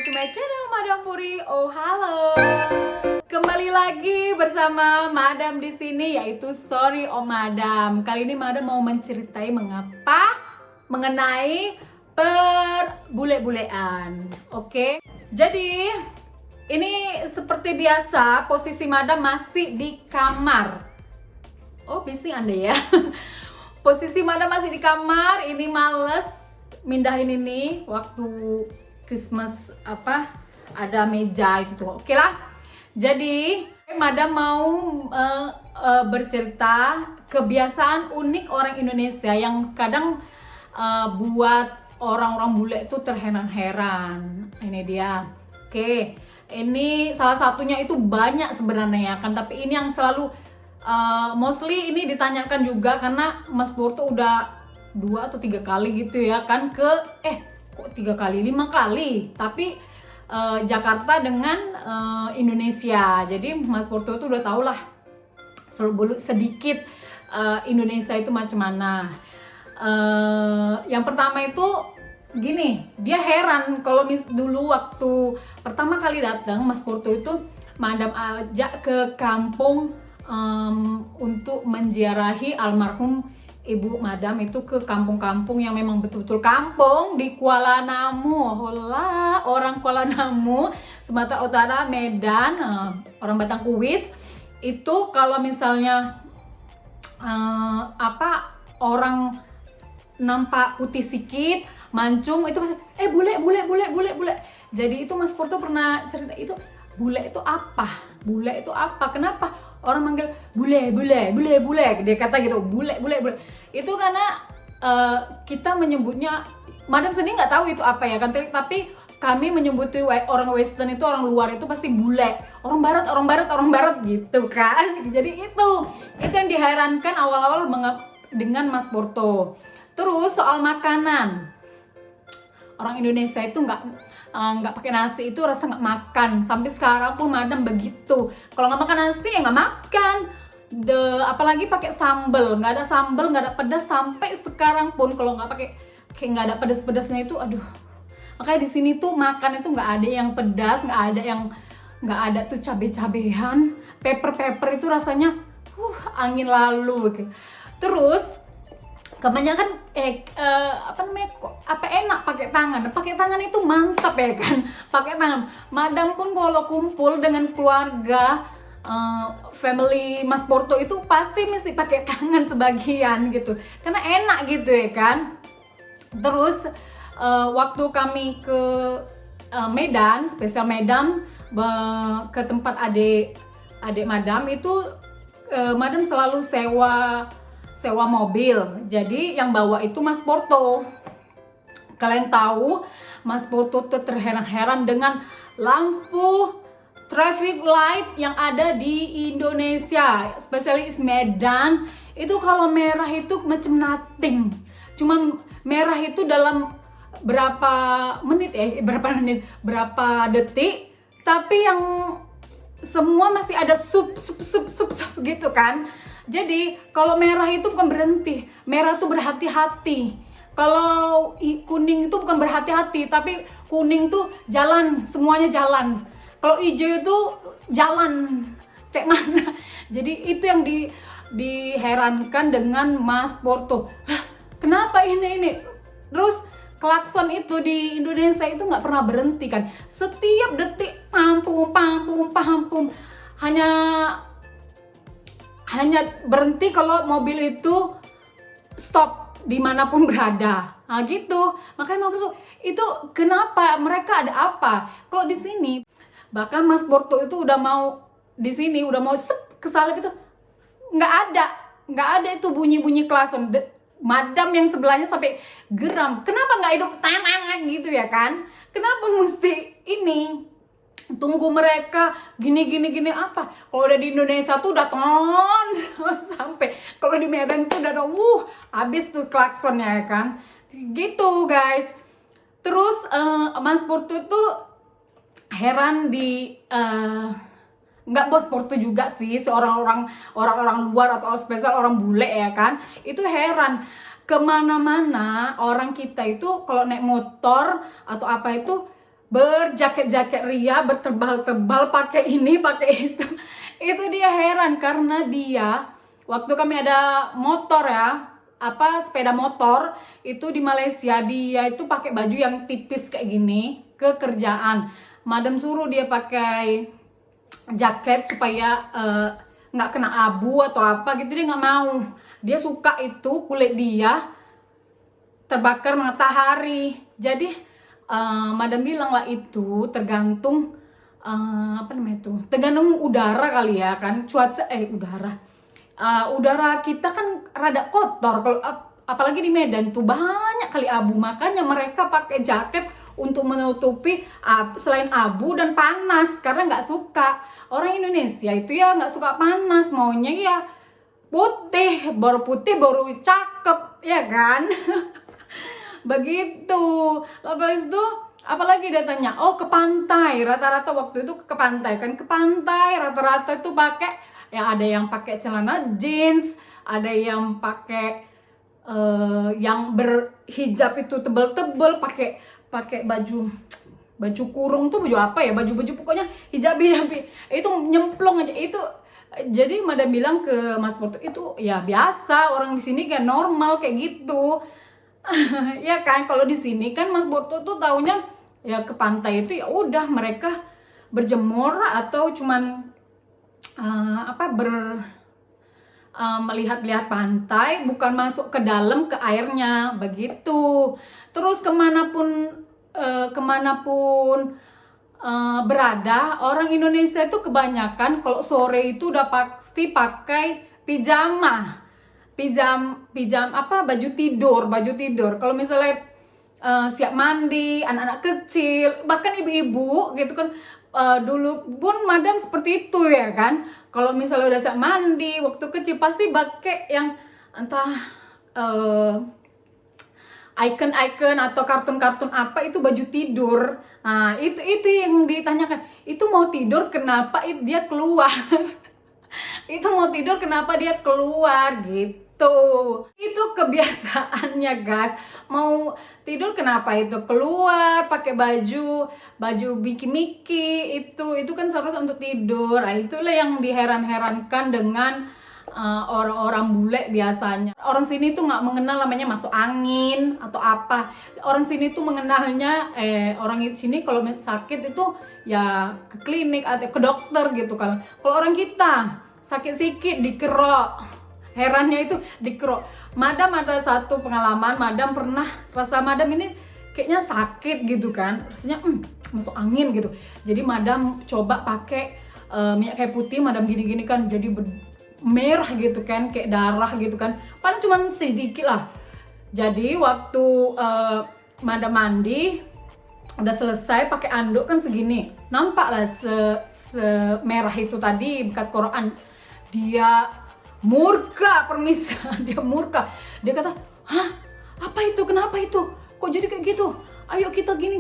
to my channel Madam Puri. Oh halo, kembali lagi bersama Madam di sini, yaitu Story of Madam. Kali ini Madam mau menceritai mengenai perbule-bulean. Oke, jadi ini seperti biasa posisi Madam masih di kamar. Oh bising Anda ya. Posisi Madam masih di kamar. Ini males mindahin ini waktu Christmas ada meja gitu. Oke lah. Jadi Madam mau bercerita kebiasaan unik orang Indonesia yang kadang buat orang-orang bule itu terheran-heran. Ini dia. Oke. Ini salah satunya itu banyak sebenarnya ya kan, tapi ini yang selalu mostly ini ditanyakan juga karena Mas Porto udah 2 atau 3 kali gitu ya kan ke kok 3 kali 5 kali tapi Jakarta dengan Indonesia. Jadi Mas Porto itu udah tau lah sedikit Indonesia itu macam mana. Yang pertama itu gini, dia heran kalau dulu waktu pertama kali datang Mas Porto itu Madam ajak ke kampung untuk menziarahi almarhum Ibu Madam itu ke kampung-kampung yang memang betul-betul kampung di Kuala Namu. Hola, orang Kuala Namu, Sumatera Utara, Medan, orang Batang Kuis. Itu kalau misalnya orang nampak putih sedikit, mancung itu pasti bule. Jadi itu Mas Porto pernah cerita itu, bule itu apa? Bule itu apa? Kenapa orang manggil bule? Dia kata gitu, bule. Itu karena kita menyebutnya, Madam sendiri nggak tahu itu apa ya kan, tapi kami menyebut orang Western itu, orang luar itu pasti bule, orang barat gitu kan. Jadi itu yang diherankan awal-awal dengan Mas Porto. Terus soal makanan, orang Indonesia itu nggak pakai nasi itu rasa nggak makan. Sampai sekarang pun Madam begitu. Kalau nggak makan nasi ya nggak makan. Apalagi pakai sambel, nggak ada sambel, nggak ada pedas. Sampai sekarang pun kalau nggak pakai kayak nggak ada pedas-pedasnya itu, aduh. Makanya di sini tuh makan itu nggak ada yang pedas, nggak ada tuh cabe-cabean, pepper itu rasanya angin lalu. Terus kebanyakan enak pakai tangan itu mantap ya kan, pakai tangan. Madam pun kalau kumpul dengan keluarga family Mas Porto itu pasti mesti pakai tangan sebagian gitu karena enak gitu ya kan. Terus waktu kami ke Medan, spesial Medan, ke tempat adik Madam itu, Madam selalu sewa mobil. Jadi yang bawa itu Mas Porto. Kalian tahu Mas Porto tuh terheran-heran dengan lampu traffic light yang ada di Indonesia, especially Medan. Itu kalau merah itu macam nothing. Cuma merah itu dalam berapa detik, tapi yang semua masih ada sup gitu kan. Jadi kalau merah itu bukan berhenti, merah itu berhati-hati. Kalau kuning itu bukan berhati-hati, tapi kuning tuh jalan, semuanya jalan. Kalau hijau itu jalan, kayak mana? Jadi itu yang diherankan dengan Mas Porto. Kenapa ini? Terus klakson itu di Indonesia itu nggak pernah berhenti kan? Setiap detik pampum. Hanya berhenti kalau mobil itu stop dimanapun berada. Nah gitu. Makanya Mas Porto itu kenapa mereka ada apa? Kalau di sini bahkan Mas Porto itu udah mau kesalip itu nggak ada itu bunyi klakson. Madam yang sebelahnya sampai geram. Kenapa nggak hidup tangan gitu ya kan? Kenapa mesti ini? Tunggu mereka gini apa? Kalau udah di Indonesia tuh udah sampai kalau di Medan tuh udah habis tuh klaksonnya ya kan. Gitu guys. Terus Mas Porto tuh heran nggak Bos Porto juga sih, orang luar atau spesial orang bule ya kan, itu heran kemana-mana orang kita itu kalau naik motor atau apa itu berjaket-jaket ria, bertebal-tebal, pakai ini, pakai itu. Itu dia heran karena dia waktu kami ada motor ya, sepeda motor itu di Malaysia, dia itu pakai baju yang tipis kayak gini ke kerjaan. Madam suruh dia pakai jaket supaya nggak kena abu atau apa gitu, dia nggak mau. Dia suka itu kulit dia terbakar matahari. Jadi madam bilang lah itu tergantung tergantung udara kali ya kan, udara kita kan rada kotor. Kalau apalagi di Medan tuh banyak kali abu, makanya mereka pakai jaket untuk menutupi selain abu dan panas, karena nggak suka. Orang Indonesia itu ya nggak suka panas, maunya ya putih baru cakep ya kan. Begitu. Lepas itu apalagi dia tanya, oh ke pantai, rata-rata waktu itu ke pantai kan, ke pantai rata-rata itu pakai ya, ada yang pakai celana jeans, ada yang pakai yang berhijab itu tebel-tebel, pakai baju kurung tuh, baju apa ya, baju pokoknya hijab itu nyemplung aja itu. Jadi madam bilang ke Mas Porto, itu ya biasa, orang di sini kayak normal kayak gitu. Ya kan, kalau di sini kan Mas Porto tuh taunya ya ke pantai itu ya udah mereka berjemur atau cuman melihat-lihat pantai, bukan masuk ke dalam ke airnya begitu. Terus kemanapun berada, orang Indonesia itu kebanyakan kalau sore itu udah pasti pakai pijama, baju tidur. Kalau misalnya siap mandi, anak-anak kecil, bahkan ibu-ibu gitu kan, dulu pun madam seperti itu ya kan. Kalau misalnya udah siap mandi waktu kecil pasti pakai yang entah icon atau kartun-kartun apa itu baju tidur. Nah itu yang ditanyakan, itu mau tidur kenapa dia keluar. Itu mau tidur kenapa dia keluar gitu. Itu kebiasaannya guys. Mau tidur kenapa itu keluar pakai baju bikini, itu kan seharusnya untuk tidur. Nah, itulah yang diheran-herankan dengan orang-orang bule biasanya. Orang sini tuh nggak mengenal namanya masuk angin atau apa. Orang sini tuh mengenalnya orang sini kalau sakit itu ya ke klinik atau ke dokter gitu kan. Kalau orang kita sakit sikit dikerok, herannya itu dikerok. Madam ada satu pengalaman, madam pernah rasa madam ini kayaknya sakit gitu kan, rasanya masuk angin gitu. Jadi madam coba pakai minyak kayu putih, madam gini-gini kan jadi merah gitu kan, kayak darah gitu kan, paling cuma sedikit lah. Jadi waktu madam mandi udah selesai pakai anduk kan segini, nampak lah merah itu tadi bekas korokan. Dia murka, dia murka, dia kata, hah apa itu, kenapa itu kok jadi kayak gitu, ayo kita gini.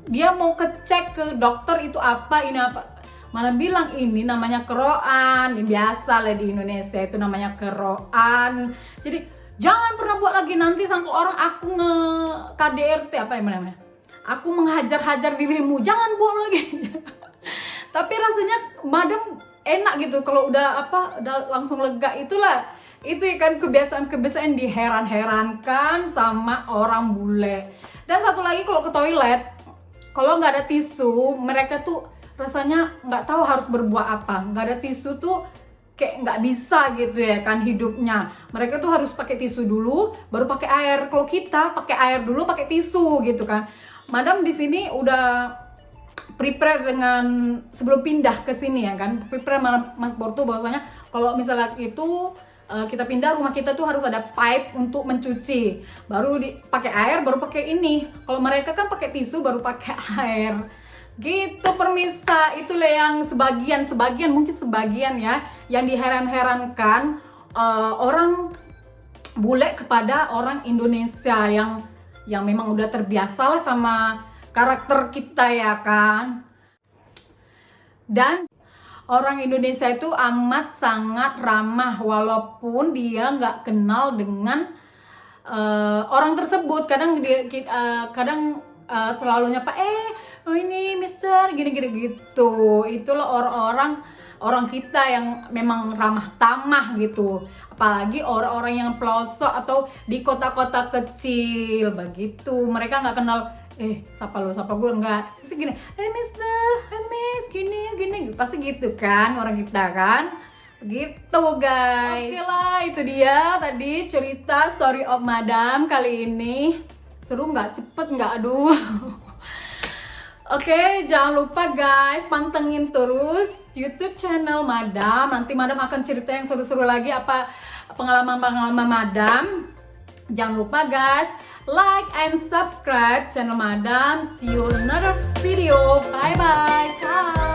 Dia mau cek ke dokter itu apa, ini apa. Mana bilang ini namanya keroan, ini biasa lah di Indonesia itu namanya keroan. Jadi jangan pernah buat lagi, nanti sangka orang aku KDRT apa yang namanya, aku menghajar-hajar dirimu, jangan buat lagi. Tapi rasanya madam enak gitu kalau udah langsung lega. Itulah itu kan kebiasaan diheran-herankan sama orang bule. Dan satu lagi, kalau ke toilet kalau nggak ada tisu, mereka tuh rasanya nggak tahu harus berbuat apa. Nggak ada tisu tuh kayak nggak bisa gitu ya kan hidupnya. Mereka tuh harus pakai tisu dulu baru pakai air. Kalau kita pakai air dulu pakai tisu gitu kan. Madam di sini udah prepare dengan sebelum pindah ke sini ya kan, prepare Mas Porto bahwasanya kalau misalnya itu kita pindah, rumah kita tuh harus ada pipe untuk mencuci, baru pakai air, baru pakai ini. Kalau mereka kan pakai tisu baru pakai air gitu permisa. Itulah yang sebagian mungkin sebagian ya yang diheran-herankan orang bule kepada orang Indonesia yang memang udah terbiasa lah sama karakter kita ya kan. Dan orang Indonesia itu amat sangat ramah walaupun dia nggak kenal dengan orang tersebut. Kadang terlalu nyapa, oh ini Mister gini-gini gitu. Itulah orang kita yang memang ramah tamah gitu. Apalagi orang-orang yang pelosok atau di kota-kota kecil begitu. Mereka nggak kenal, sapa gue enggak. Pasti gini, Mister, Miss, gini. Pasti gitu kan orang kita kan. Begitu guys. Oke lah, itu dia tadi cerita Story of Madam kali ini. Seru nggak? Cepet nggak? Aduh. Oke, jangan lupa guys, pantengin terus YouTube channel Madam. Nanti Madam akan cerita yang seru-seru lagi, apa pengalaman-pengalaman Madam. Jangan lupa guys, like and subscribe channel Madam. See you in another video. Bye bye. Ciao.